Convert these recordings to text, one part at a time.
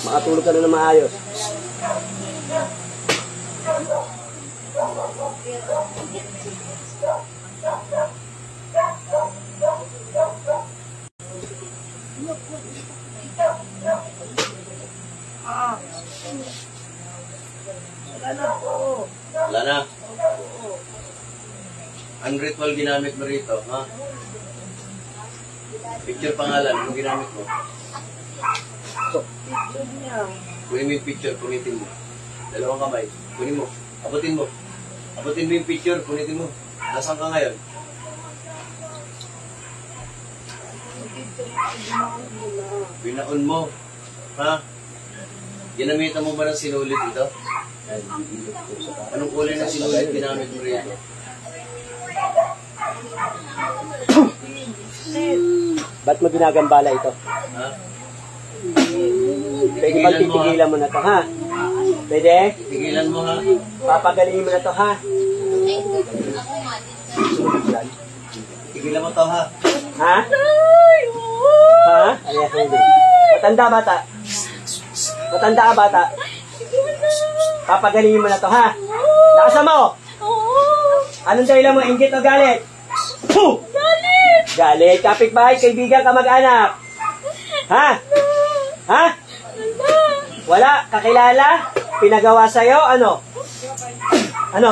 Makatulog ka na maayos. Wala na po. Wala na. Ang ritual ginamit mo rito, ha? Picture pangalan, anong ginamit mo? Picture niya. Kunin mo yung picture, punitin mo. Dalawang kamay, kunin mo. Abutin mo. Abutin mo yung picture, punitin mo. Nasaan ka ngayon? Binaon mo. Ha? Ginamitan mo ba ng sinulit ito? Anong kulay ng sinulit ginamit mo rito? Ba't mo ginagambala ito? Ha? Pwede bang titigilan mo na to, ha? Pwede? Tigilan mo, ha? Papagalingin mo na to, ha? Tigilan mo to, ha? Ha? Ha? Ayan, hindi. Matanda, bata. Matanda ka, bata. Papagalingin mo na to, ha? Lakasan mo! Anong dahilan mo? Inggit o galit? Puh! Galit! Galit. Kapitbahay, kaibigan, kamag-anak. Ha? Ha? Wala? Kakilala? Pinagawa sa'yo? Ano? Ano?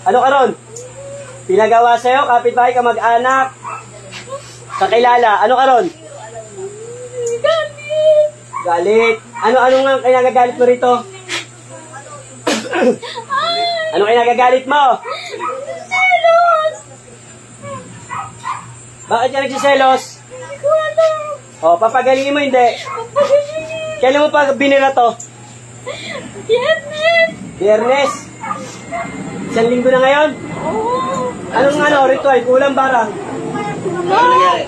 Ano ka ron? Pinagawa sa'yo? Kapitbahay, kamag-anak? Kakilala? Ano ka ron? Galit! Galit. Ano nga kinagagalit mo rito? Ano kinagagalit mo? Selos! Bakit ka nagsiselos? Hindi ko alam. O, papagalingin mo hindi. Pagpagaling. Kailan mo pa binira to? Biyernes! Biyernes. Isang linggo na ngayon? Oo. Anong ritual? Kulang barang? Ano nangyari?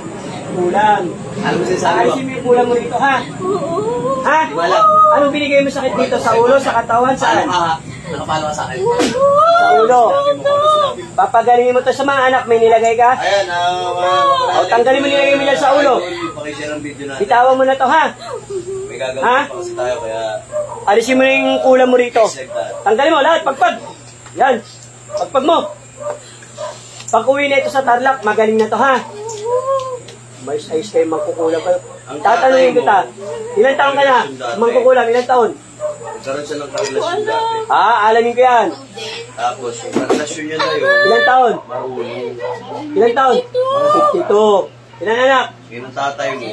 Kulang. Ano mo sinasabi mo? Ayusin mo yung kulang mo rito, ha? Oo. Ha? Di ba alam? Anong binigay mo sakit dito? Sa ulo, sa katawan, saan? Nakapalo ka sa akin. Sa ulo. Papagalingin mo to sa mga anak. May nilagay ka? Ayan, O, tanggalin mo nilagay mo yan sa ulo. Pakishare ang video natin. Bitawan mo na to, ha? May gagawin Ha? pa kasi tayo, kaya Alisin mo na yung kulang mo rito. select tayo. Tanggalin mo lahat, pagpag. Yan. Pagpag mo. Pag uwi na ito sa Tarlac, magaling na to, ha? May ayos kayo, mangkukulang kayo. Tatanungin kita, ilang taon ka na? Mangkukulang, ilang taon? Nagkaroon siya ng karelasyon dati. Alamin ko yan. Tapos, yung karelasyon niya na yun, Ilang taon? marunong. Ilang taon? 52. Ilang anak? Yun ang tatay mo.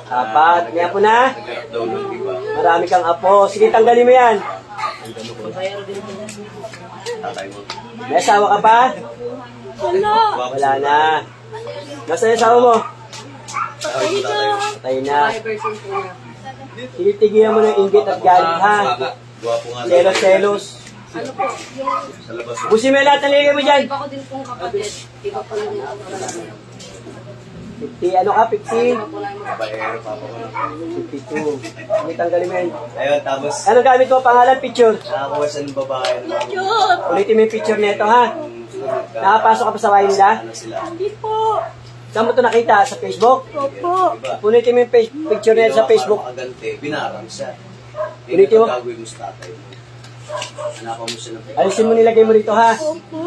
Apat. Ngayon po na? Nagkaroon daw ng iba. Marami kang apo. Sige, tanggalin mo yan. Tatay mo. May asawa ka pa? Wala. Wala na. Nasaan yung asawa mo? Tatay mo, tatay mo. Patay na. Tinitigilan mo ng inggit at galit, ha? Guwapo nga. Selos. Ano po? Sa labas mo. Busin mo yung lahat ng ligay mo dyan. Iba ko din pong kapatid. Iba pa lang yung kapatid. 50, ano ka? 50? Papaero, papa ko na. 52. Sige, tanggalin mo yan. Ayun, tapos, Anong gamit mo? Pangalan, picture. nakakuha siya ng babae na Yun! Ulitin mo yung picture nito, ha? sumunod ka. Nakapasok ka pa sa bahay nila? Ano sila? Hindi po. Saan mo ito nakita? Sa Facebook? Opo. Diba? Ulitin mo yung picture nito sa Facebook. Para makagante, binarang siya. Ulitin mo. Gagawin mo sa tatay mo. Hanapan mo siya ng picture. Alisin mo nilagay mo rito, ha? Opo.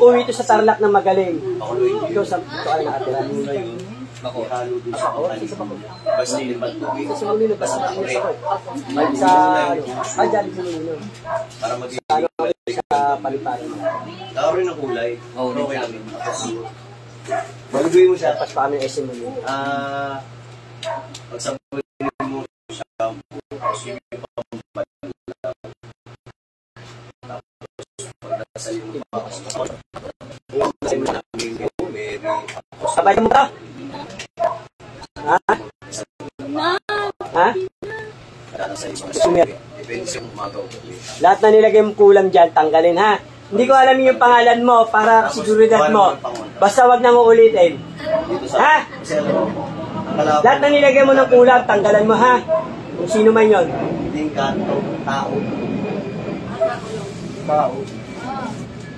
Uuwi ito sa Tarlac na magaling. Pakuloy niyo. Ito sa ito ka na nakatira. Ano na yun? Ihalo dun sa kapatid. Basta lipat tubig. Ito sa Manilo, basta Basta sa correct. Ay, sa ano? Dyan sa Manilo. Para maging Ano sa paliparan mo. tao rin ang kulay. Okay lang yun. Tapos, baguduin mo siya. Tapos pa kami SM Manilo. Pagsabulin mo siya. Tapos yung pambalaw. Tapos, pagdasal yung pagkakasal. Kasi mo namin yung Mary. Sabay mo ka? Ha? Ha? Pagdasal yung Sumer. depende sa umaga o gabi. Lahat na nilagay mo kulang dyan, tanggalin, ha? Hindi ko alam yung pangalan mo para siguridad mo. Basta wag nang uulitin. Dito Ha? sa, kasi alam mo, ang kalaban, Lahat na nilagay mo ng kulang, tanggalan mo, ha? Kung sino man yon. hindi kanto, tao. Tao.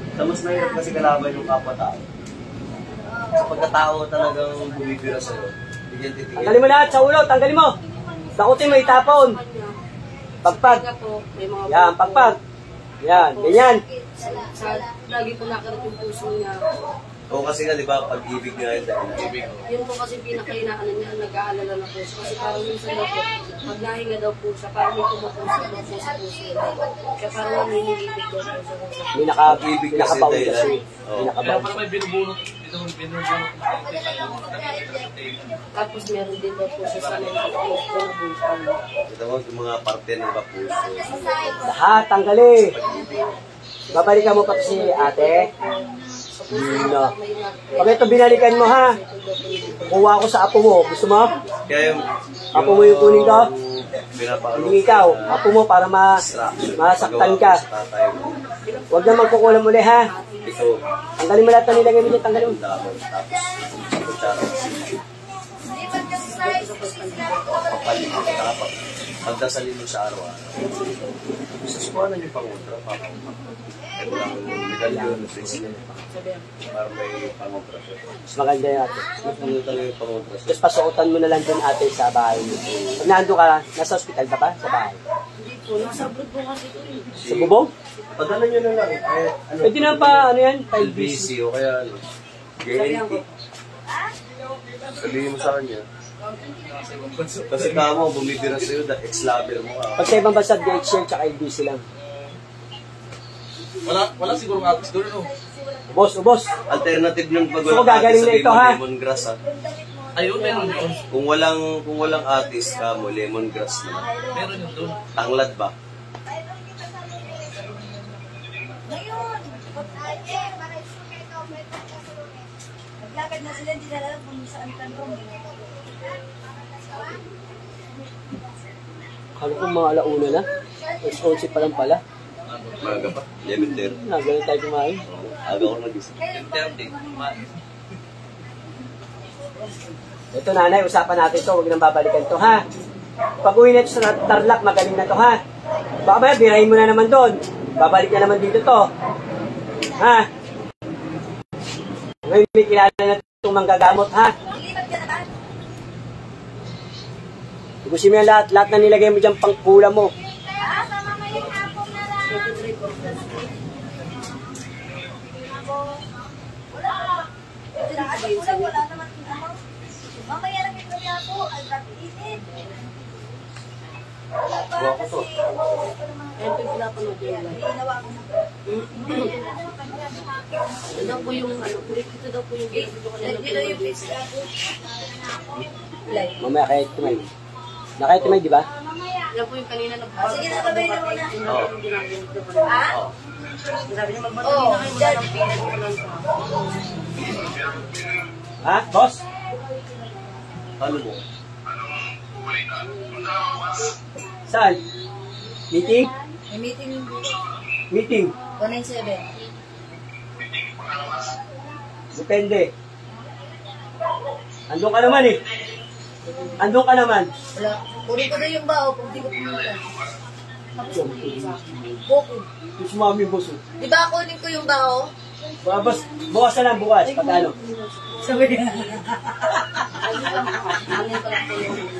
Sa mas mahirap kasi kalaban yung kapwa-tao. Sa pagkatao talagang bumibira sa'yo, bigyan titigil. Tanggalin mo lahat sa ulo, tanggalin mo. Dakutin mo itapon. Pagpag. Kaya po, may mga Yan, pagpag. Yan, ganyan. Lagi po nakarat yung puso niya. Oo, kasi nga, di ba, pag-ibig nga yun dahil ibig. Yun po kasi pinakainaanan niya, nag-aalala na po siya. Kasi parang minsan daw po, pag nahinga daw po siya, parang may tumupuso daw po sa puso niya. Kaya parang nanginginig daw po siya. May Pag-ibig kasi nakabawi dahil. kasi. Oo. May nakabawi. Parang may binubunot. Ito, binubunot. Tapos meron din daw po siya sa mental Ito mo, yung mga parte ng kapuso. Lahat, tanggali. Babalikan mo pa si ate. No. Pag ito binalikan mo ha, kuha ko sa apo mo. Gusto mo? Kaya yung... Apo mo yung kunin ko? Pinapakalo. Hindi ikaw. Apo mo para masaktan ka. Huwag na magkukulam muli ha. Ito, Tanggalin mo lahat na nilagay mo dyan. Tanggalin mo. tapos sa kutsara. Papalit mo, tapos pagdasalin mo sa araw-araw. Sa sikuanan yung pangontra, papa. Ito lang yung medalyon, para may pangontra siya. Mas maganda yung ate. Pumunta lang yung pangontra siya. Tapos pasuotan mo na lang dun ate sa bahay mo. Pag nandun ka, nasa hospital ka ba? Sa bahay. Hindi po, nasa abroad po kasi ito eh. Sa bubong? Padala nyo na lang. Ano? Pwede na pa, ano yan? LBC o kaya ano. JNT. Sabihin mo sa kanya. Kasi kamo, bumibira sa'yo, ex-lover mo ka. Pag sa ibang bansa, DHL tsaka LBC lang. Wala siguro nga doon, no? Ubos. Alternative yung pag So, gagaling na ito, ha? lemongrass ha. Ayun, meron yun. Kung walang atis ka mo, lemongrass na. Meron yun doon. Tanglad ba? Ngayon, naglakad na sila, hindi na alam kung saan tanong. Kala ko mga alauna na. Mas 11 pa lang pala. Maga pa. 11:30. Ganun tayo kumain. Aga ko nagising. 10:30. Ito nanay, usapan natin to. Huwag nang babalikan to, ha? Pag uwi na ito sa Tarlac, magaling na to, ha? Baka ba, birahin mo na naman doon. Babalik na naman dito to. Ha? Ngayon may kilala na itong manggagamot, ha? Lilipat ka na ba? Tugusin mo yan lahat. Lahat na nilagay mo dyan pang kulam mo. Ah, sa mamayang hapon na lang. Wala naman ano. Mamaya lang ito niya po. Ang init. Wala pa kasi. Ayun po yung pinapanood yung live. Ginawa ko na. Ito daw po yung, ito daw po yung game. Ito kanila po Ito yung pizza ko. Live. Mamaya kaya tumay. Nakaya tumay, di ba? Yan po yung kanina Sige na, babay na muna. yung ginagawa ko. Ha? Sabi niya, magmadali na kayo muna ng pinag ko lang sa Ha? Boss? Ano mo? Saan? Meeting? May meeting yung Meeting. 197. Depende. Andun ka naman eh. Andun ka naman. Wala. Kunin ko na yung bao kung di ko pumunta. Bukod. Yung sumami yung boss. Di ba kunin ko yung bao? Bukas, bukas na lang, bukas. Pag ano? Sabi niya.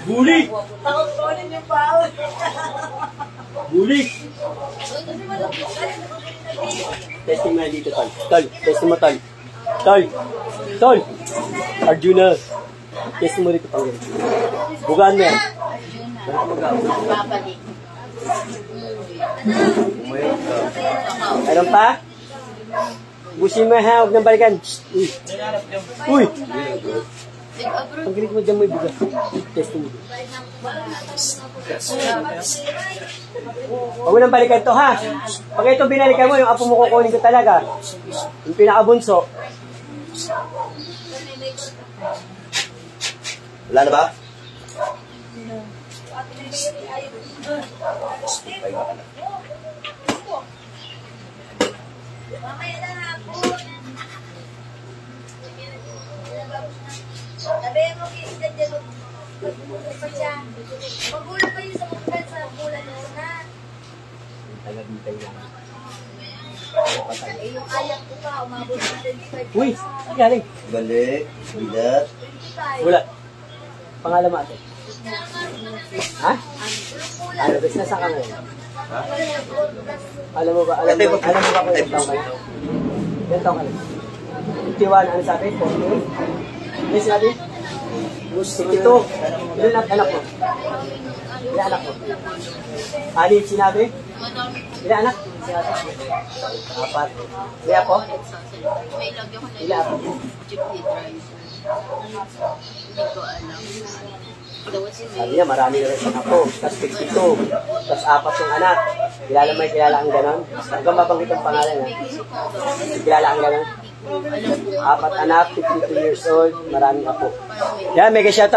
Bully! Ako kunin yung bao. Bully! Testing mo na dito, Tol. Tol, testing mo, Tol. Tol! Tol! Arjuna! Testing mo dito, Tol. Bugaan mo yan. Babalik. Umayot ka. Meron pa? Busin mo ha, huwag nang balikan. Uy! Uy! Pagkilig mo dyan mo yung buga. Testing mo. Huwag mo nang balikan to ha. Pag ito binalikan mo, yung apo mo kukunin ko talaga. Yung pinakabunso. Wala na ba? Mamaya na hapon. Sabihin mo kaya dyan magbubuhay pa siya. Magulang kayo sa bulan sa bulan na na. Taga-bitay lang. Eh yung ayak ko pa, umabot na 25. Uy! Saan galing? Balik. Bidat. 25. Wala. Pangalan mo ate. Ha? Ano, business ka ngayon? Ha? Alam mo ba kung ilang taong ka na? Ilang taong ka na? 51, ano sabi? 48? Ano sinabi? 62. Ilan anak mo? Ilan anak mo? Ano yung sinabi? Ilan anak? Sinabi? 4. Ilan po? May lagyan ko na Ilan po? yung jeepney driver. Hindi ko alam. Daw si Sabi niya, marami na rin anak ko. Tapos 52. Tapos 4 yung anak. Kilala ang ganon? Hanggang mabanggit ang pangalan ha. Kilala ang ganon? 4 anak, 52 years old, maraming apo. Yan, mega shoutout